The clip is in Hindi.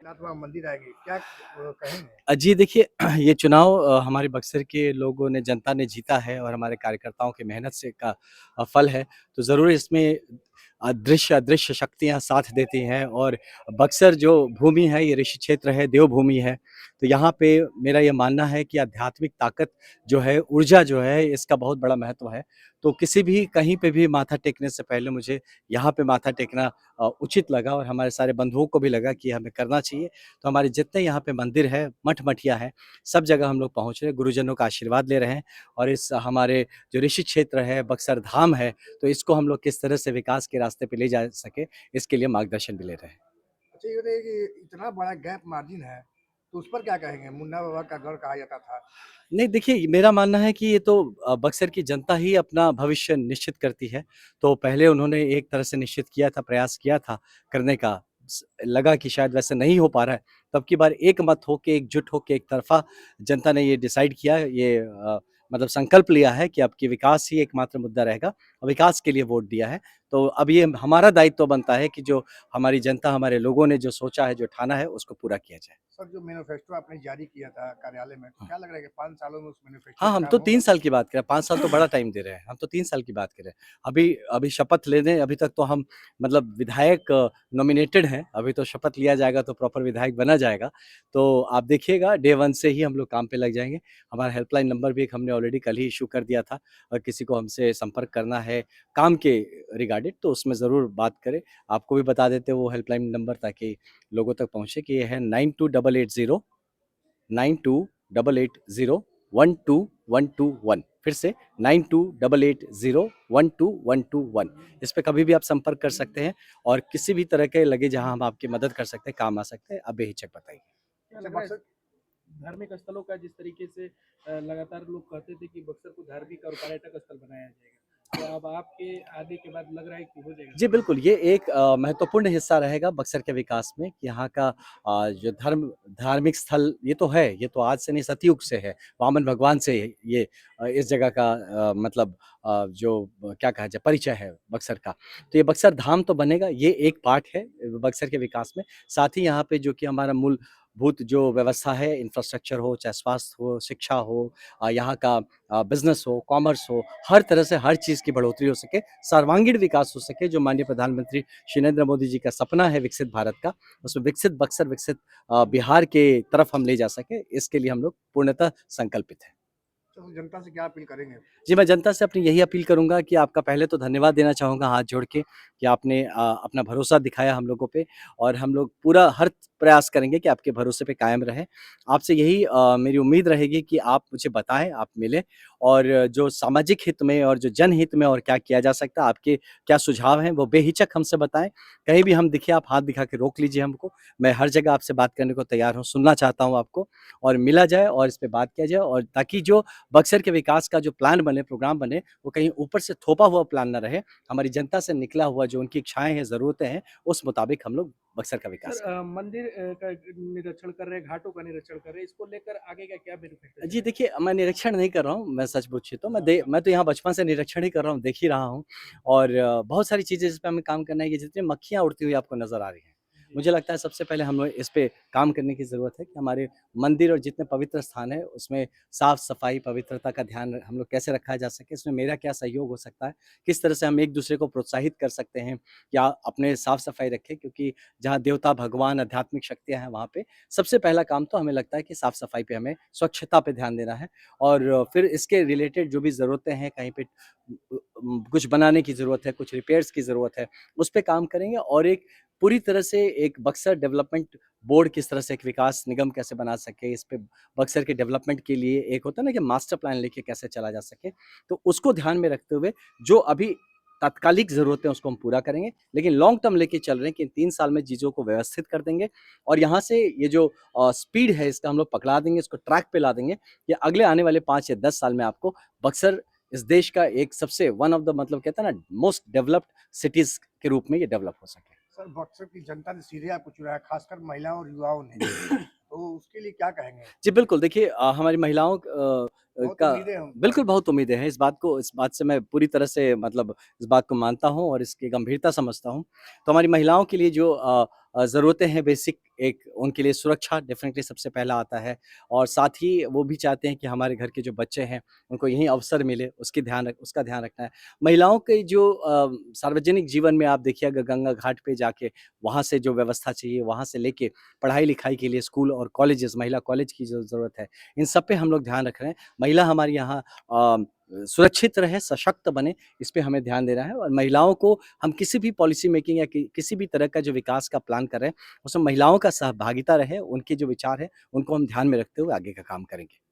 नाथ मंदिर आएगी, क्या कहेंगे? जी देखिए ये चुनाव हमारे बक्सर के लोगों ने जनता ने जीता है और हमारे कार्यकर्ताओं की मेहनत से का फल है। तो ज़रूर इसमें दृश्य अदृश्य शक्तियाँ साथ देती हैं और बक्सर जो भूमि है ये ऋषि क्षेत्र है, देवभूमि है। तो यहाँ पे मेरा ये मानना है कि आध्यात्मिक ताकत जो है, ऊर्जा जो है इसका बहुत बड़ा महत्व है। तो किसी भी कहीं पे भी माथा टेकने से पहले मुझे यहाँ पे माथा टेकना उचित लगा और हमारे सारे बंधुओं को भी लगा कि हमें करना चाहिए। तो हमारे जितने यहाँ पे मंदिर है, मठ-मठिया है, सब जगह हम लोग पहुँच रहे हैं, गुरुजनों का आशीर्वाद ले रहे हैं और इस हमारे जो ऋषि क्षेत्र है, बक्सर धाम है, तो इसको हम लोग किस तरह से विकास के रास्ते पे ले जा सके, इसके लिए मार्गदर्शन भी ले रहे हैं। अच्छा ये बताइए कि इतना बड़ा गैप मार्जिन है, तो उस पर क्या कहेंगे? मुन्ना बाबा का गढ़ कहा जाता था। नहीं देखिए, मेरा मानना है कि ये तो बक्सर की जनता ही अपना भविष्य निश्चित करती है। तो पहले उन्होंने एक तरह से निश्चित किया था, प्रयास किया था करने का। लगा कि शायद वैसे नहीं हो पा रहा है, तब की बार एक मत होके, एकजुट होके, एक तरफ़ा जनता ने ये डिसाइड किया, ये मतलब संकल्प लिया है कि अब कि विकास ही एकमात्र मुद्दा रहेगा और विकास के लिए वोट दिया है। तो अब ये हमारा दायित्व बनता है कि जो हमारी जनता, हमारे लोगों ने जो सोचा है, जो ठाना है, उसको पूरा किया जाए। सर जो मैनिफेस्टो आपने जारी किया था कार्यालय में, तो हाँ। क्या लग रहा है कि 5 सालों में उस मैनिफेस्टो हाँ, पे हम काम तो होगा? 3 साल की बात कर रहे हैं, 5 साल तो बड़ा टाइम दे रहे हैं, हम तो 3 साल की बात कर रहे हैं। अभी अभी शपथ लेने अभी तक तो हम मतलब विधायक नॉमिनेटेड हैं, अभी तो शपथ लिया जाएगा तो प्रॉपर विधायक बना जाएगा। तो आप देखिएगा डे 1 से ही हम लोग काम पे लग जाएँगे। हमारा हेल्पलाइन नंबर भी एक हमने ऑलरेडी कल ही इश्यू कर दिया था और किसी को हमसे संपर्क करना है काम के रिगार्डेड तो उसमें ज़रूर बात करें। आपको भी बता देते हैं वो हेल्पलाइन नंबर ताकि लोगों तक पहुँचे कि ये है 92880 9288012121 फिर से 9288012121 इस पे कभी भी आप संपर्क कर सकते हैं और किसी भी तरह के लगे जहां हम आपकी मदद कर सकते हैं, काम आ सकते हैं, आप बेहिचक बताइए। क्या लग रहा है धार्मिक स्थलों का जिस तरीके से लगातार लोग कहते थे कि बक्सर को धार्मिक और पर्यटक स्थल बनाया जाएगा, तो अब आपके आने के बाद लग रहा है कि हो जाएगा? जी, बिल्कुल, ये एक महत्वपूर्ण हिस्सा रहेगा बक्सर के विकास में कि यहाँ का जो धार्मिक स्थल ये तो है, ये तो आज से नहीं सतयुग से है, वामन भगवान से ये इस जगह का मतलब जो क्या कहा जाए परिचय है बक्सर का। तो ये बक्सर धाम तो बनेगा, ये एक पार्ट है बक्सर के विकास में। साथ ही यहाँ पे जो कि हमारा मूलभूत जो व्यवस्था है, इंफ्रास्ट्रक्चर हो, चाहे स्वास्थ्य हो, शिक्षा हो यहाँ का बिज़नेस हो, कॉमर्स हो, हर तरह से हर चीज़ की बढ़ोतरी हो सके, सर्वांगीण विकास हो सके, जो माननीय प्रधानमंत्री श्री नरेंद्र मोदी जी का सपना है विकसित भारत का, उसमें विकसित बक्सर, विकसित बिहार के तरफ हम ले जा सकें, इसके लिए हम लोग पूर्णतः संकल्पित हैं। तो जनता से क्या अपील करेंगे? जी, मैं जनता से अपनी यही अपील करूँगा कि आपका पहले तो धन्यवाद देना चाहूँगा हाथ जोड़ के कि आपने अपना भरोसा दिखाया हम लोगों पे और हम लोग पूरा हर प्रयास करेंगे कि आपके भरोसे पे कायम रहें। आपसे यही मेरी उम्मीद रहेगी कि आप मुझे बताएँ, आप मिलें और जो सामाजिक हित में और जो जनहित में और क्या किया जा सकता है, आपके क्या सुझाव हैं, वो बेहिचक हमसे बताएँ। कहीं भी हम दिखे, आप हाथ दिखा के रोक लीजिए हमको। मैं हर जगह आपसे बात करने को तैयार हूँ, सुनना चाहता हूँ आपको और मिला जाए और इस पे बात किया जाए और ताकि जो बक्सर के विकास का जो प्लान बने, प्रोग्राम बने, वो कहीं ऊपर से थोपा हुआ प्लान ना रहे। हमारी जनता से निकला हुआ जो उनकी इच्छाएँ हैं, ज़रूरतें हैं, उस मुताबिक हम लोग बक्सर का सर विकास करें। मंदिर का निरीक्षण कर रहे हैं, घाटों का निरीक्षण कर रहे हैं, इसको लेकर आगे का क्या मैनिफेस्टो जी जाएगा? देखिए, मैं निरीक्षण नहीं कर रहा हूँ, मैं सच पूछिए तो मैं तो यहाँ बचपन से निरीक्षण ही कर रहा हूँ, देख ही रहा हूँ और बहुत सारी चीज़ें जिस पे हमें काम करना है, ये जितनी मक्खियाँ उड़ती हुई आपको नज़र आ रही हैं। जी। मुझे लगता है सबसे पहले हमें इस पे काम करने की ज़रूरत है कि हमारे मंदिर और जितने पवित्र स्थान हैं, उसमें साफ-सफाई, पवित्रता का ध्यान हम लोग कैसे रखा जा सके, इसमें मेरा क्या सहयोग हो सकता है, किस तरह से हम एक-दूसरे को प्रोत्साहित कर सकते हैं या अपने साफ-सफाई रखें क्योंकि जहाँ देवता, भगवान, आध्यात्मिक शक्तियाँ हैं, वहाँ पे सबसे पहला काम तो हमें लगता है कि साफ-सफाई पे हमें, स्वच्छता पे ध्यान देना है और फिर इसके रिलेटेड जो भी ज़रूरतें हैं, कहीं पे कुछ बनाने की ज़रूरत है, कुछ रिपेयर्स की ज़रूरत है, उस पे काम करेंगे और एक पूरी तरह से एक बक्सर डेवलपमेंट बोर्ड किस तरह से एक विकास निगम कैसे बना सके, इस पे बक्सर के डेवलपमेंट के लिए एक होता है ना कि मास्टर प्लान लेके कैसे चला जा सके, तो उसको ध्यान में रखते हुए जो अभी तात्कालिक ज़रूरतें हैं उसको हम पूरा करेंगे, लेकिन लॉन्ग टर्म लेके चल रहे हैं कि 3 साल में चीज़ों को व्यवस्थित कर देंगे और यहाँ से ये जो स्पीड है इसका हम लोग पकड़ा देंगे, इसको ट्रैक पे ला देंगे कि अगले आने वाले 5 या 10 साल में आपको बक्सर इस देश का एक सबसे वन ऑफ द मतलब कहते हैं ना मोस्ट डेवलप्ड सिटीज़ के रूप में ये डेवलप हो सके। सर बक्सर की जनता ने सीधे आपको चुना है, खासकर महिलाओं और युवाओं ने। तो उसके लिए क्या कहेंगे? जी, बिल्कुल देखिए हमारी महिलाओं बहुत का उम्मीदें हैं उन पर। बिल्कुल बहुत उम्मीदें हैं इस बात से मैं पूरी तरह से मतलब इस बात को मानता हूँ और इसकी गंभीरता समझता हूँ। तो हमारी महिलाओं के लिए जो ज़रूरतें हैं बेसिक, एक उनके लिए सुरक्षा डेफ़िनेटली सबसे पहला आता है और साथ ही वो भी चाहते हैं कि हमारे घर के जो बच्चे हैं, उनको यही अवसर मिले, उसका ध्यान रखना है। महिलाओं के जो सार्वजनिक जीवन में आप देखिए, अगर गंगा घाट पे जाके वहाँ से जो व्यवस्था चाहिए, वहाँ से लेके पढ़ाई-लिखाई के लिए स्कूल और कॉलेजेस, महिला कॉलेज की जो ज़रूरत है, इन सब पे हम लोग ध्यान रख रहे हैं। महिला हमारी यहाँ सुरक्षित रहे, सशक्त बने, इस पे हमें ध्यान देना है और महिलाओं को हम किसी भी पॉलिसी मेकिंग या किसी भी तरह का जो विकास का प्लान कर रहे हैं, उसमें महिलाओं का सहभागिता रहे, उनके जो विचार हैं, उनको हम ध्यान में रखते हुए आगे का काम करेंगे।